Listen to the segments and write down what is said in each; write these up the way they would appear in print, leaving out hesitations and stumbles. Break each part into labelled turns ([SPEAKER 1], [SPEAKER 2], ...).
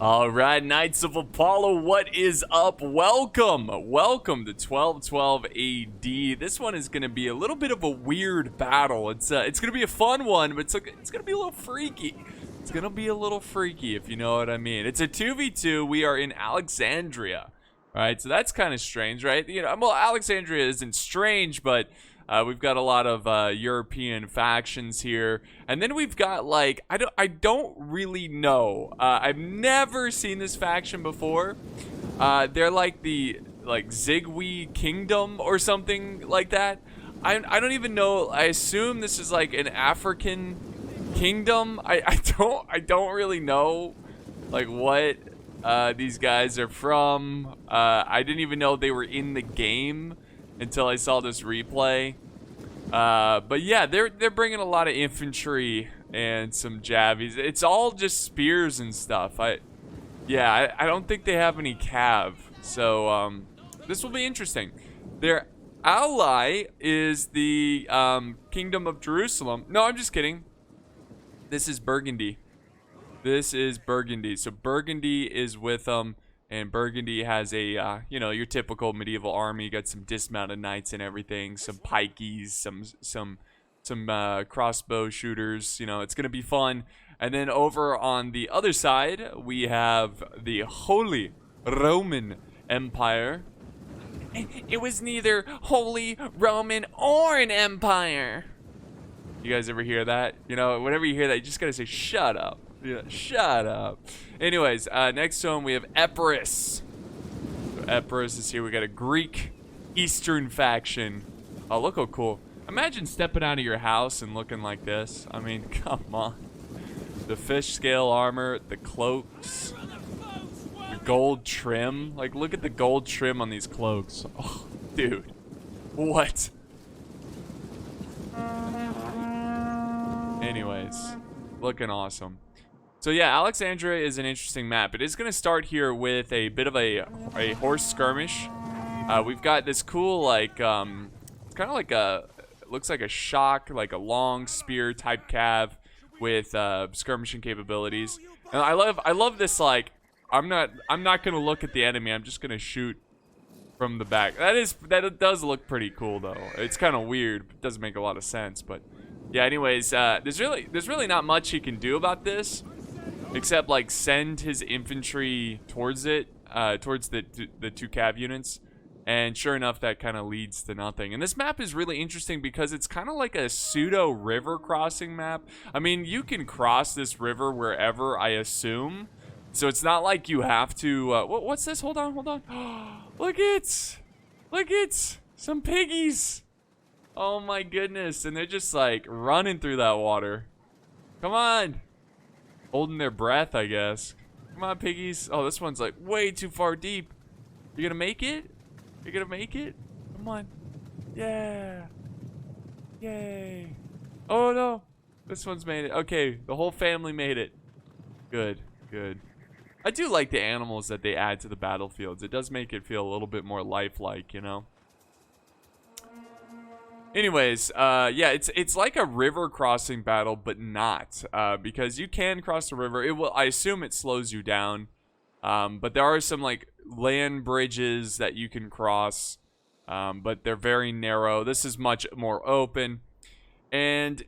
[SPEAKER 1] All right, Knights of Apollo, what is up? Welcome to 1212 AD. This one is going to be a little bit of a weird battle. It's going to be a fun one, but it's going to be a little freaky. It's going to be a little freaky, if you know what I mean. It's a 2v2. We are in Alexandria. All right, so that's kind of strange, right? Well, Alexandria isn't strange, but we've got a lot of European factions here, and then we've got like I don't really know. I've never seen this faction before. They're like the Zigwe Kingdom or something like that. I don't even know. I assume this is like an African kingdom. I don't really know like what these guys are from. I didn't even know they were in the game until I saw this replay. But yeah, they're bringing a lot of infantry and some javies. It's all just spears and stuff. I don't think they have any cav. So this will be interesting. Their ally is the Kingdom of Jerusalem. No, I'm just kidding. This is Burgundy. So Burgundy is with them. And Burgundy has a, your typical medieval army. You got some dismounted knights and everything, some pikeys, some crossbow shooters. It's gonna be fun. And then over on the other side, we have the Holy Roman Empire. It was neither Holy Roman or an empire. You guys ever hear that? Whenever you hear that, you just gotta say, "Shut up." Yeah, shut up. Anyways, next to him we have Epirus. So Epirus is here. We got a Greek Eastern faction. Oh, look how cool. Imagine stepping out of your house and looking like this. I mean, come on. The fish scale armor, the cloaks, the gold trim. Like, look at the gold trim on these cloaks. Oh, dude. What? Anyways, looking awesome. So yeah, Alexandria is an interesting map. It is going to start here with a bit of a horse skirmish. We've got this cool it's kind of like looks like a shock, like a long spear type cav with skirmishing capabilities. And I love this, like I'm not going to look at the enemy. I'm just going to shoot from the back. That does look pretty cool though. It's kind of weird. It doesn't make a lot of sense, but yeah, anyways, there's really not much he can do about this. Except like send his infantry towards it, towards the two cav units, and sure enough, that kind of leads to nothing. And this map is really interesting because it's kind of like a pseudo river crossing map. I mean, you can cross this river wherever, I assume. So it's not like you have to. What's this? Hold on. Look it, some piggies. Oh my goodness, and they're just like running through that water. Come on. Holding their breath, I guess. Come on, piggies. Oh, this one's like way too far deep. You gonna make it? You gonna make it? Come on. Yeah. Yay. Oh, no. This one's made it. Okay, the whole family made it. Good. I do like the animals that they add to the battlefields. It does make it feel a little bit more lifelike, Anyways, yeah, it's like a river crossing battle, but not, because you can cross the river. I assume it slows you down, but there are some like land bridges that you can cross, but they're very narrow. This is much more open, and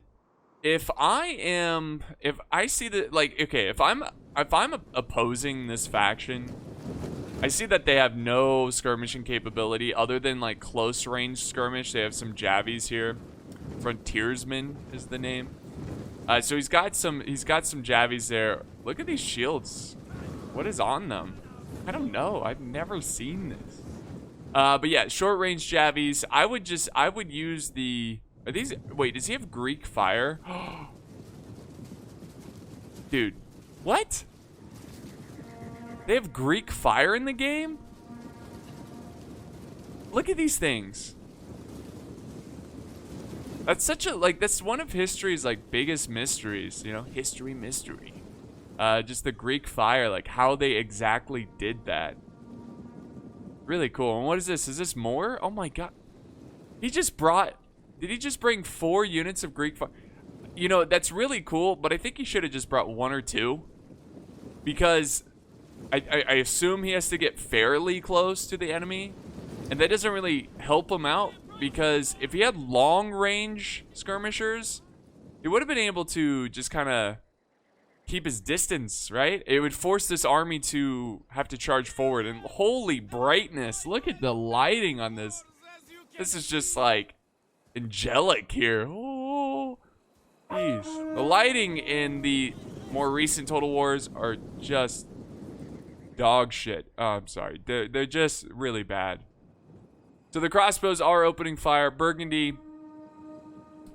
[SPEAKER 1] if I see that, like, okay, if I'm opposing this faction, I see that they have no skirmishing capability other than like close range skirmish. They have some javies here. Frontiersman is the name. So he's got some javies there. Look at these shields. What is on them? I don't know. I've never seen this. But yeah, short range javies. I would use the. Are these? Wait, does he have Greek fire? Dude, what? They have Greek fire in the game? Look at these things. That's that's one of history's like biggest mysteries, history mystery. Just the Greek fire, like how they exactly did that. Really cool. And what is this? Is this more? Oh my god. Did he just bring 4 units of Greek fire? That's really cool, but I think he should have just brought 1 or 2. Because I assume he has to get fairly close to the enemy, and that doesn't really help him out, because if he had long range skirmishers, he would have been able to just kind of keep his distance, right? It would force this army to have to charge forward. And holy brightness, look at the lighting on this. This is just like angelic here. Oh, jeez. The lighting in the more recent Total Wars are just dog shit. Oh, I'm sorry. They're just really bad. So the crossbows are opening fire. Burgundy,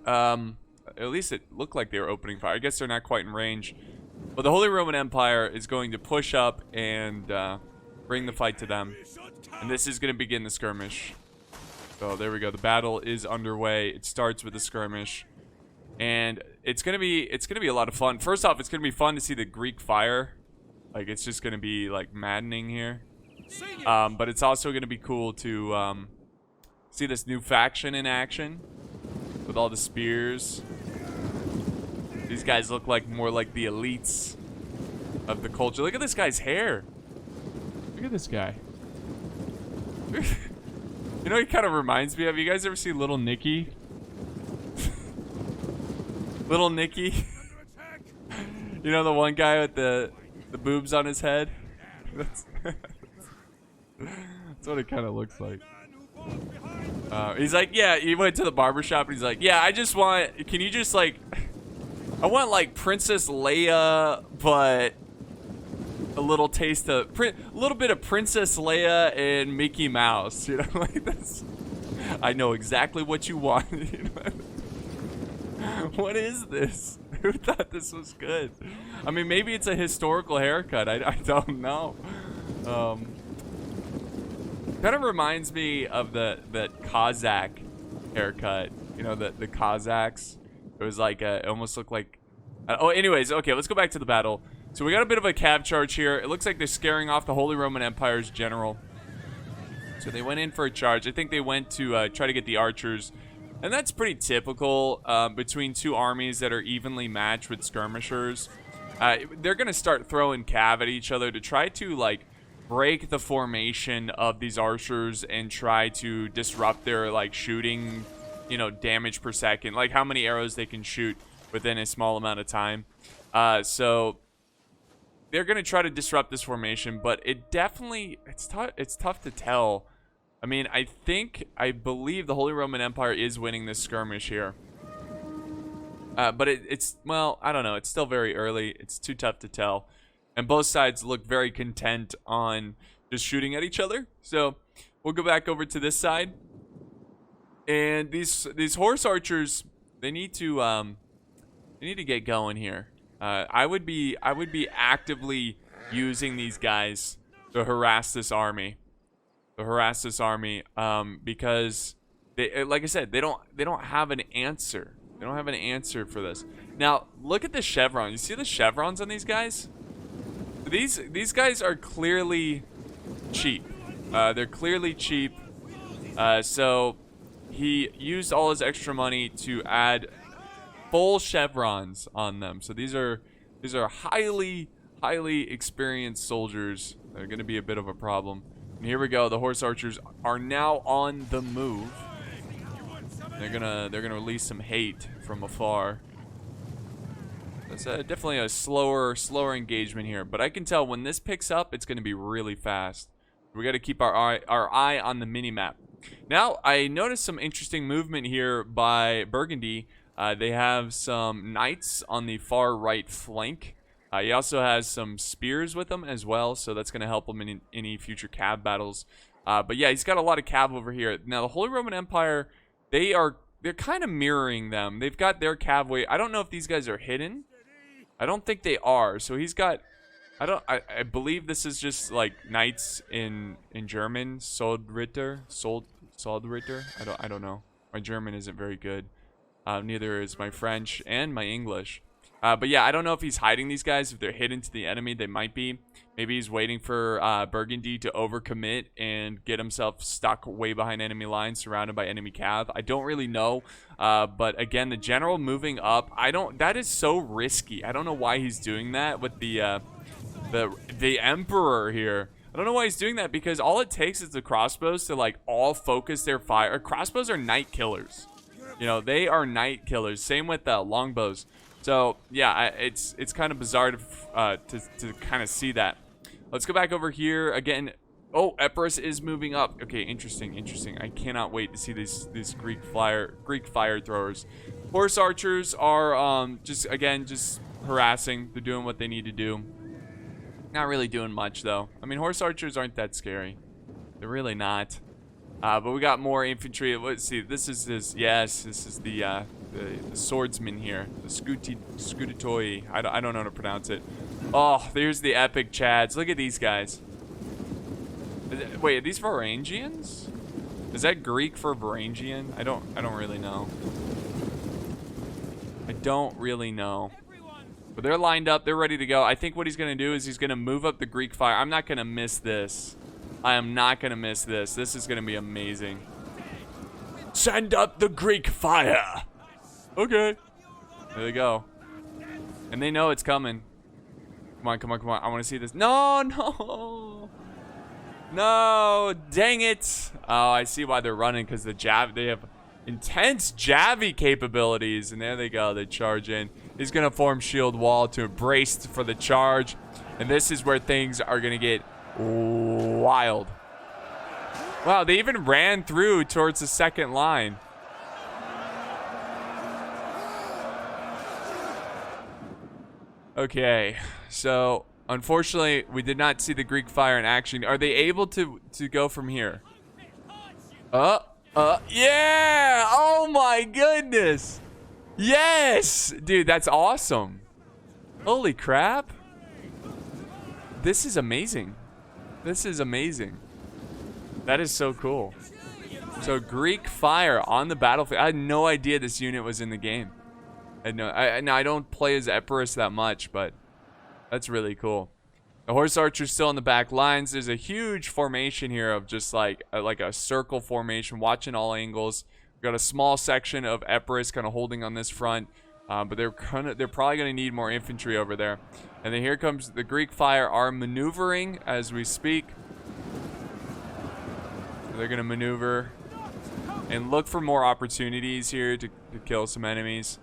[SPEAKER 1] at least it looked like they were opening fire. I guess they're not quite in range. But the Holy Roman Empire is going to push up and bring the fight to them. And this is going to begin the skirmish. So there we go. The battle is underway. It starts with the skirmish. And it's going to be a lot of fun. First off, it's going to be fun to see the Greek fire. Like, it's just going to be like maddening here. But it's also going to be cool to see this new faction in action with all the spears. These guys look like more like the elites of the culture. Look at this guy's hair. Look at this guy. You know, he kind of reminds me of, you guys ever see Little Nicky? Little Nicky. You know, the one guy with the boobs on his head? That's what it kind of looks like. He's like, yeah, he went to the barbershop and he's like, yeah, I just want, can you just like, I want like Princess Leia, but a little taste of, a little bit of Princess Leia and Mickey Mouse, you know, like this. I know exactly what you want. You know? What is this? Who thought this was good? I mean, maybe it's a historical haircut. I don't know. Kind of reminds me of the Kazakh haircut. You know, the Kazakhs. It was like it almost looked like. Oh, anyways, okay. Let's go back to the battle. So we got a bit of a cav charge here. It looks like they're scaring off the Holy Roman Empire's general. So they went in for a charge. I think they went to try to get the archers. And that's pretty typical between two armies that are evenly matched with skirmishers. They're going to start throwing cav at each other to try to, like, break the formation of these archers and try to disrupt their, like, shooting, you know, damage per second. Like, how many arrows they can shoot within a small amount of time. So they're going to try to disrupt this formation, but it definitely, it's tough to tell. I mean, I believe the Holy Roman Empire is winning this skirmish here. But it's, well, I don't know. It's still very early. It's too tough to tell. And both sides look very content on just shooting at each other. So we'll go back over to this side. And these horse archers, they need to get going here. I would be actively using these guys to harass this army. Because they, like I said, they don't have an answer. They don't have an answer for this. Now, look at the chevron. You see the chevrons on these guys? These guys are clearly cheap. They're clearly cheap. So he used all his extra money to add full chevrons on them. So these are highly experienced soldiers. They're going to be a bit of a problem. And here we go. The horse archers are now on the move. They're gonna release some hate from afar. It's definitely a slower engagement here, but I can tell when this picks up, it's gonna be really fast. We got to keep our eye on the mini map. Now I noticed some interesting movement here by Burgundy. They have some knights on the far right flank. He also has some spears with him as well, so that's going to help him in any future cav battles. But yeah, he's got a lot of cav over here. Now, the Holy Roman Empire, they're kind of mirroring them. They've got their cavalry. I don't know if these guys are hidden. I don't think they are. So he's got, I believe this is just like knights in German, Soldritter. I don't know. My German isn't very good. Neither is my French and my English. But yeah, I don't know if he's hiding these guys. If they're hidden to the enemy, they might be. Maybe he's waiting for Burgundy to overcommit and get himself stuck way behind enemy lines, surrounded by enemy cav. I don't really know. But again, the general moving up, that is so risky. I don't know why he's doing that with the Emperor here. I don't know why he's doing that, because all it takes is the crossbows to like all focus their fire. Crossbows are night killers. You know, they are night killers. Same with longbows. So yeah, it's kind of bizarre to kind of see that. Let's go back over here again. Oh, Epirus is moving up. Okay, interesting. I cannot wait to see these Greek fire throwers. Horse archers are just harassing. They're doing what they need to do. Not really doing much though. I mean, horse archers aren't that scary. They're really not. But we got more infantry. Let's see. This is the swordsman here. The Scutitoi. I don't know how to pronounce it. Oh, there's the epic Chads. Look at these guys. Wait, are these Varangians? Is that Greek for Varangian? I don't really know. I don't really know. But they're lined up. They're ready to go. I think what he's going to do is he's going to move up the Greek fire. I'm not going to miss this. I am not going to miss this. This is going to be amazing. Send up the Greek fire. Okay. There they go. And they know it's coming. Come on, come on, come on. I want to see this. No, no. No, dang it. Oh, I see why they're running, because they have intense Javi capabilities. And there they go. They charge in. He's going to form shield wall to brace for the charge. And this is where things are going to get wild. Wow, they even ran through towards the second line. Okay, so unfortunately, we did not see the Greek fire in action. Are they able to go from here? Yeah! Oh my goodness! Yes! Dude, that's awesome. Holy crap. This is amazing. This is amazing. That is so cool. So Greek fire on the battlefield. I had no idea this unit was in the game. I don't play as Epirus that much, but that's really cool. The horse archer's still in the back lines. There's a huge formation here of just like a circle formation, watching all angles. We've got a small section of Epirus kind of holding on this front, but they're probably gonna need more infantry over there. And then here comes the Greek fire are maneuvering as we speak. So they're gonna maneuver and look for more opportunities here to kill some enemies.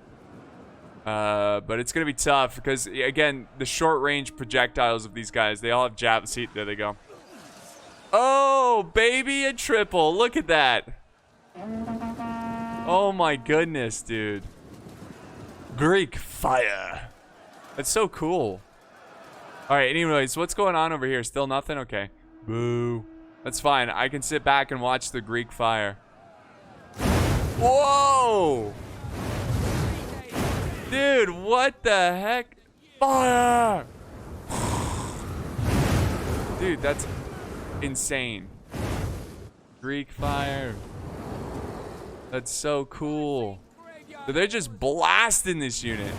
[SPEAKER 1] But it's gonna be tough because, again, the short range projectiles of these guys, they all have jab. See, there they go. Oh, baby, a triple. Look at that. Oh my goodness, dude. Greek fire. That's so cool. All right, anyways, what's going on over here? Still nothing? Okay. Boo. That's fine. I can sit back and watch the Greek fire. Whoa! Dude, what the heck? Fire! Dude, that's insane. Greek fire. That's so cool. So they're just blasting this unit.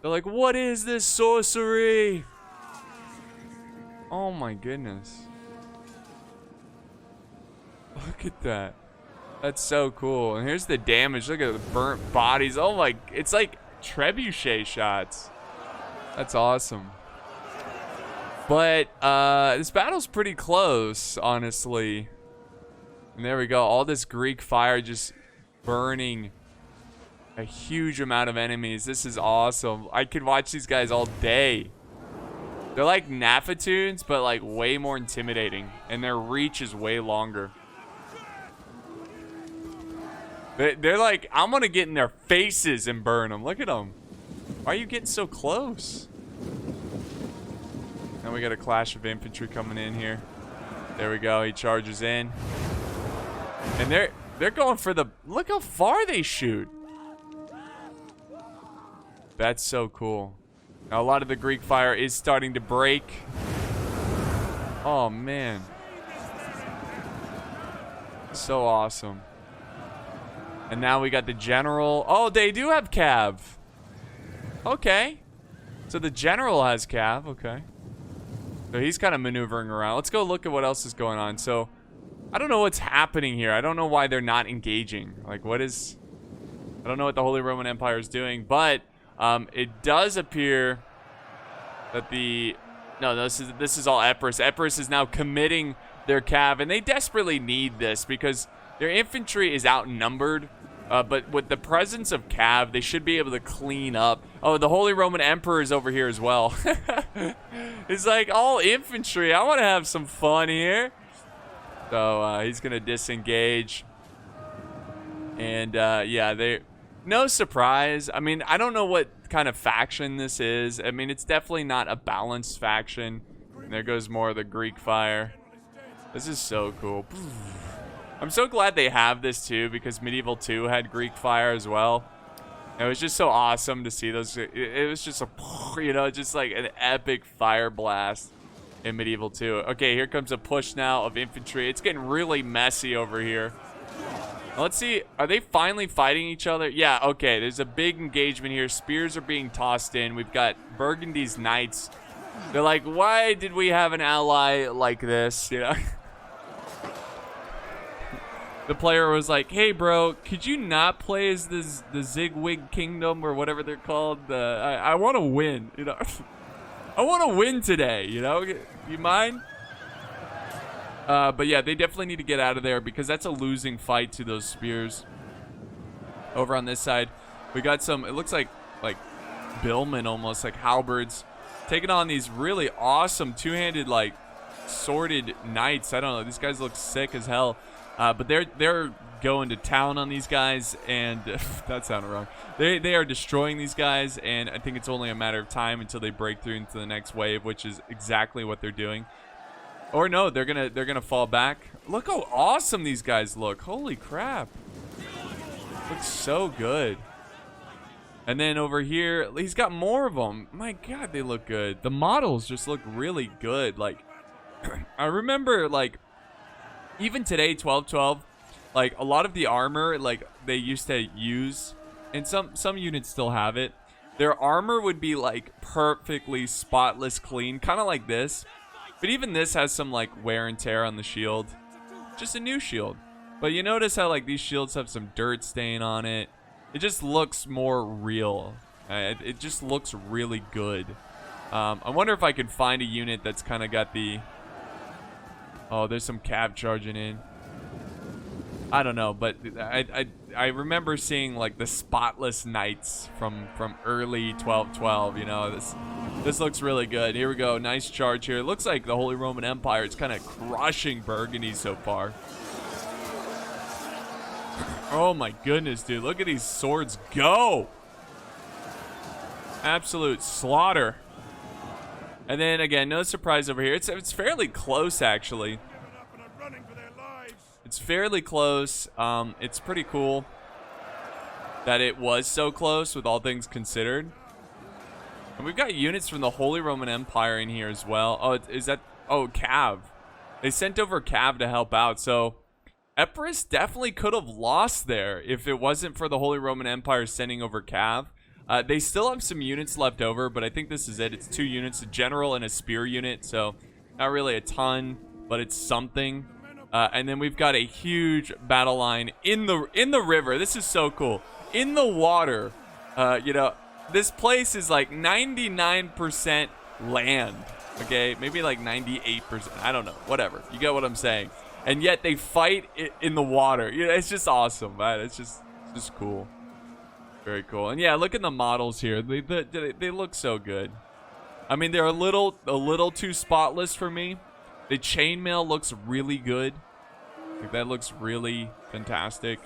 [SPEAKER 1] They're like, what is this sorcery? Oh my goodness. Look at that. That's so cool. And here's the damage. Look at the burnt bodies. Oh my, it's like trebuchet shots. That's awesome. But this battle's pretty close, honestly. And there we go. All this Greek fire just burning a huge amount of enemies. This is awesome. I could watch these guys all day. They're like Nafatoons, but like way more intimidating. And their reach is way longer. They're like, I'm gonna get in their faces and burn them. Look at them. Why are you getting so close? Now we got a clash of infantry coming in here. There we go. He charges in. And they're going for the... Look how far they shoot. That's so cool. Now, a lot of the Greek fire is starting to break. Oh, man. So awesome. And now we got the general. Oh, they do have cav. Okay. So the general has cav. Okay. So he's kind of maneuvering around. Let's go look at what else is going on. So I don't know what's happening here. I don't know why they're not engaging. Like, what is... I don't know what the Holy Roman Empire is doing, but it does appear that the... No, this is all Epirus. Epirus is now committing their cav, and they desperately need this because their infantry is outnumbered. But with the presence of cav, they should be able to clean up. Oh, the Holy Roman Emperor is over here as well. It's like all infantry. I want to have some fun here. So he's going to disengage. And yeah, no surprise. I mean, I don't know what kind of faction this is. I mean, it's definitely not a balanced faction. And there goes more of the Greek fire. This is so cool. I'm so glad they have this too, because Medieval 2 had Greek fire as well. It was just so awesome to see those. It was just a, you know, just like an epic fire blast in Medieval 2. Okay, here comes a push now of infantry. It's getting really messy over here. Let's see. Are they finally fighting each other? Yeah, okay. There's a big engagement here. Spears are being tossed in. We've got Burgundy's knights. They're like, why did we have an ally like this? You know? The player was like, hey, bro, could you not play as the Zigwig Kingdom or whatever they're called? I want to win, you know. I want to win today, you know. You mind? But yeah, they definitely need to get out of there because that's a losing fight to those spears. Over on this side, we got some, it looks like billmen almost, like halberds, taking on these really awesome two-handed, like, sworded knights. I don't know, these guys look sick as hell. But they're going to town on these guys, and that sounded wrong. They are destroying these guys, and I think it's only a matter of time until they break through into the next wave, which is exactly what they're doing. Or no, they're gonna fall back. Look how awesome these guys look! Holy crap! Looks so good. And then over here, he's got more of them. My God, they look good. The models just look really good. Like, I remember like. Even today, 1212, like a lot of the armor, like they used to use, and some units still have it. Their armor would be like perfectly spotless clean, kind of like this. But even this has some like wear and tear on the shield. Just a new shield. But you notice how like these shields have some dirt stain on it. It just looks more real. It just looks really good. I wonder if I could find a unit that's kind of got the... Oh, there's some cav charging in. I don't know, but I remember seeing like the spotless knights from early 1212. You know, this looks really good. Here we go, nice charge here. It looks like the Holy Roman Empire is kind of crushing Burgundy so far. Oh my goodness, dude! Look at these swords go! Absolute slaughter. And then again, no surprise over here. It's fairly close actually. It's fairly close. It's pretty cool that it was so close with all things considered. And we've got units from the Holy Roman Empire in here as well. Oh, is that... Oh, Cav. They sent over Cav to help out. So Epirus definitely could have lost there if it wasn't for the Holy Roman Empire sending over Cav. They still have some units left over, but I think this is it. It's 2 units, a general and a spear unit, so not really a ton, but it's something. And then we've got a huge battle line in the river. This is so cool. In the water, you know, this place is like 99% land, okay? Maybe like 98%. I don't know. Whatever. You get what I'm saying. And yet they fight in the water. You know, it's just awesome, man. It's just cool. Very cool. And yeah, look at the models here. They look so good. I mean, they're a little too spotless for me. The chainmail looks really good. Like, that looks really fantastic.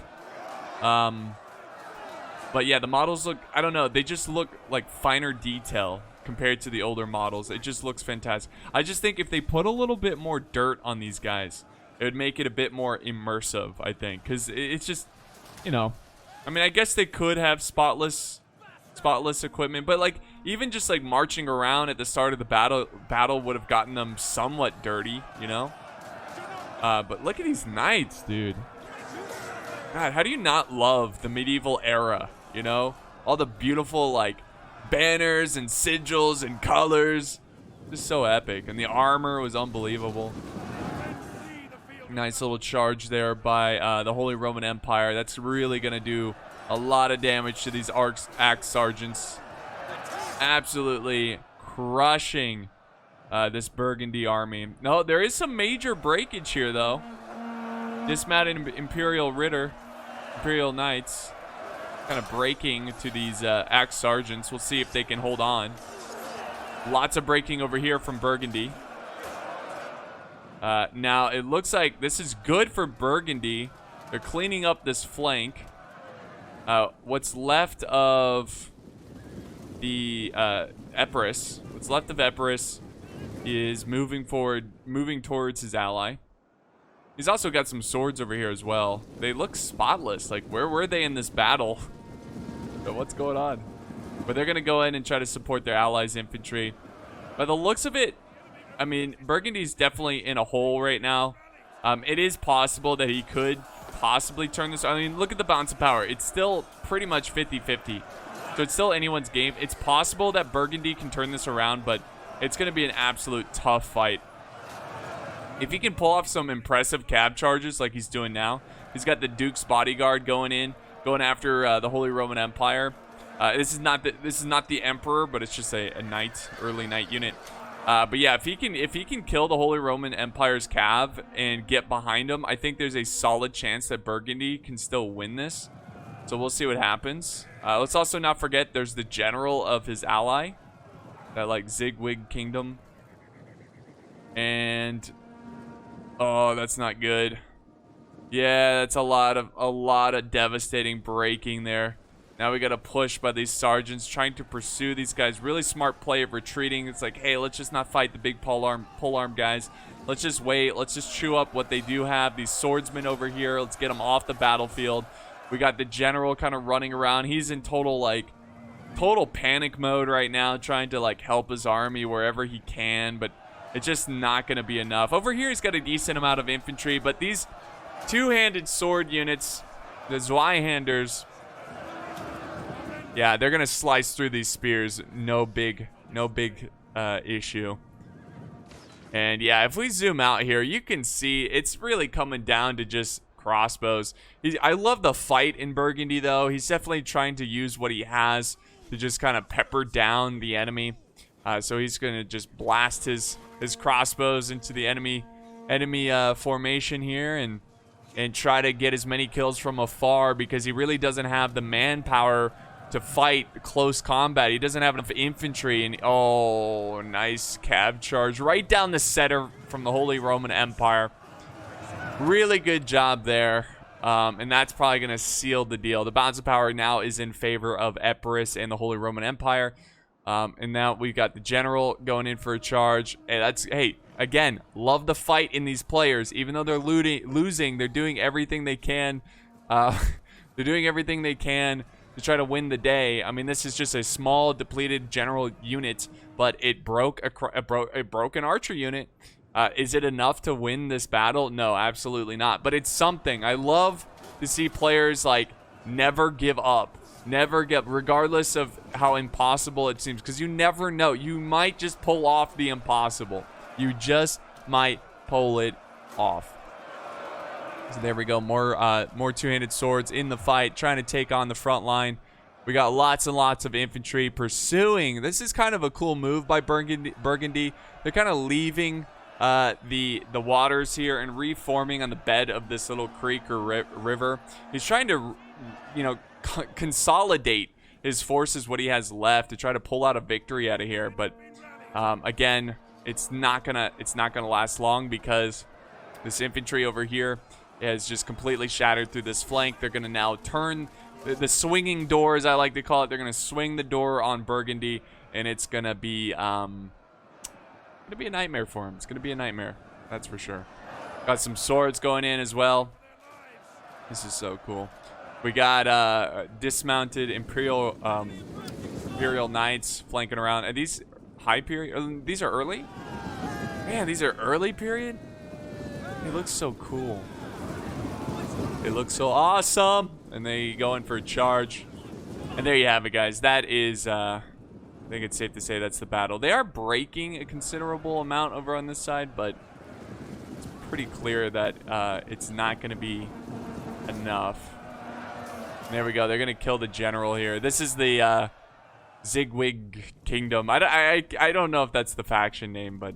[SPEAKER 1] But yeah, the models look, I don't know, they just look like finer detail compared to the older models. It just looks fantastic. I just think if they put a little bit more dirt on these guys, it would make it a bit more immersive, I think. Because it's just, you know, I mean, I guess they could have spotless equipment, but like even just like marching around at the start of the battle would have gotten them somewhat dirty, you know. But look at these knights, dude. God, how do you not love the medieval era? You know, all the beautiful like banners and sigils and colors, just so epic. And the armor was unbelievable. Nice little charge there by the Holy Roman Empire. That's really gonna do a lot of damage to these axe sergeants. Absolutely crushing this Burgundy army. No, there is some major breakage here though. Dismounted Imperial Knights, kind of breaking to these axe sergeants. We'll see if they can hold on. Lots of breaking over here from Burgundy. Now it looks like this is good for Burgundy. They're cleaning up this flank. What's left of the Epirus? What's left of Epirus is moving forward, moving towards his ally. He's also got some swords over here as well. They look spotless. Like, where were they in this battle? So what's going on? But they're going to go in and try to support their allies' infantry. By the looks of it, I mean, Burgundy's definitely in a hole right now. It is possible that he could possibly turn this. I mean, look at the balance of power. It's still pretty much 50-50. So it's still anyone's game. It's possible that Burgundy can turn this around, but it's going to be an absolute tough fight. If he can pull off some impressive cab charges like he's doing now, he's got the Duke's bodyguard going after the Holy Roman Empire. This is not the Emperor, but it's just a early knight unit. But yeah, if he can kill the Holy Roman Empire's cav and get behind him, I think there's a solid chance that Burgundy can still win this. So we'll see what happens. Let's also not forget there's the general of his ally, that like Zigwig Kingdom, and oh, that's not good. Yeah, that's a lot of devastating breaking there. Now we got a push by these sergeants trying to pursue these guys. Really smart play of retreating. It's like, hey, let's just not fight the big polearm guys. Let's just wait. Let's just chew up what they do have. These swordsmen over here. Let's get them off the battlefield. We got the general kind of running around. He's in total panic mode right now, trying to like help his army wherever he can, but it's just not going to be enough. Over here, he's got a decent amount of infantry, but these two-handed sword units, the Zweihanders, yeah, they're going to slice through these spears. No big issue. And yeah, if we zoom out here, you can see it's really coming down to just crossbows. I love the fight in Burgundy, though. He's definitely trying to use what he has to just kind of pepper down the enemy. So he's going to just blast his crossbows into the enemy formation here and try to get as many kills from afar, because he really doesn't have the manpower to fight close combat. He doesn't have enough infantry. And oh, nice cab charge right down the center from the Holy Roman Empire. Really good job there. And that's probably going to seal the deal. The balance of power now is in favor of Epirus and the Holy Roman Empire. And now we've got the general going in for a charge. Hey, again, love the fight in these players. Even though they're losing, they're doing everything they can. They're doing everything they can to try to win the day. I mean, this is just a small, depleted general unit, but it broke an archer unit. Is it enough to win this battle? No, absolutely not. But it's something. I love to see players like never give up. Never give, regardless of how impossible it seems, because you never know. You might just pull off the impossible. You just might pull it off. So there we go. More two-handed swords in the fight, trying to take on the front line. We got lots and lots of infantry pursuing. This is kind of a cool move by Burgundy. They're kind of leaving the waters here and reforming on the bed of this little creek or river. He's trying to, consolidate his forces, what he has left, to try to pull out a victory out of here. But again, it's not gonna last long, because this infantry over here is just completely shattered through this flank. They're gonna now turn the swinging door, as I like to call it. They're gonna swing the door on Burgundy, and it's gonna be a nightmare for him. It's gonna be a nightmare, that's for sure. Got some swords going in as well. This is so cool. We got dismounted Imperial Knights flanking around. Are these high period? These are early? Man, these are early period? It looks so cool. They look so awesome. And they go in for a charge. And there you have it, guys. That is, I think it's safe to say that's the battle. They are breaking a considerable amount over on this side, but it's pretty clear that it's not going to be enough. There we go. They're going to kill the general here. This is the Zigwig Kingdom. I don't know if that's the faction name, but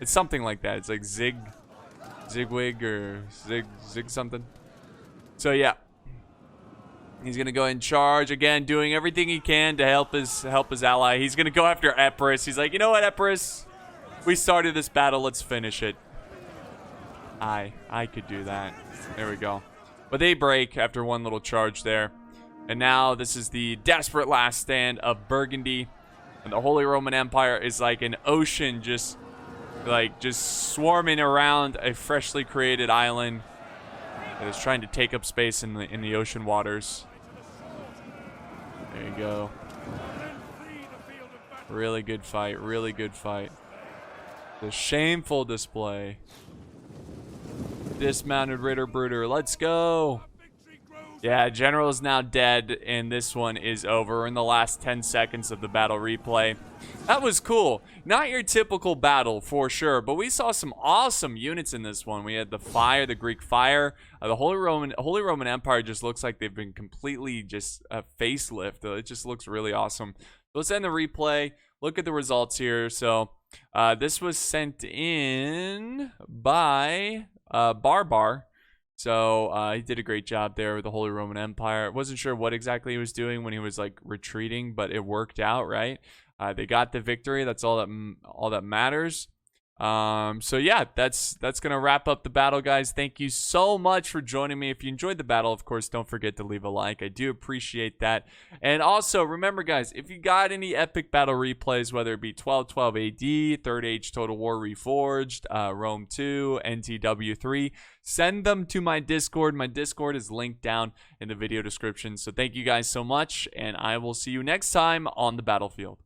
[SPEAKER 1] it's something like that. It's like Zigwig or Zig something. So yeah, he's going to go in charge again, doing everything he can to help his ally. He's going to go after Epirus. He's like, you know what, Epirus? We started this battle. Let's finish it. I could do that. There we go. But they break after one little charge there. And now this is the desperate last stand of Burgundy. And the Holy Roman Empire is like an ocean just swarming around a freshly created island that is trying to take up space in the ocean waters. There you go. Really good fight. Really good fight. The shameful display. Dismounted Ritterbrüder. Let's go. Yeah, General is now dead, and this one is over. We're in the last 10 seconds of the battle replay. That was cool. Not your typical battle, for sure, but we saw some awesome units in this one. We had the fire, the Greek fire. The Holy Roman Empire just looks like they've been completely just a facelift. It just looks really awesome. So let's end the replay. Look at the results here. So this was sent in by Barbar. So he did a great job there with the Holy Roman Empire. Wasn't sure what exactly he was doing when he was like retreating, but it worked out, right? They got the victory. That's all that matters. So yeah, that's gonna wrap up the battle, guys. Thank you so much for joining me. If you enjoyed the battle, of course, don't forget to leave a like. I do appreciate that. And also remember, guys, if you got any epic battle replays, whether it be 1212 AD, Third Age Total War Reforged, Rome 2, NTW 3, send them to my Discord. My Discord is linked down in the video description. So thank you guys so much, and I will see you next time on the battlefield.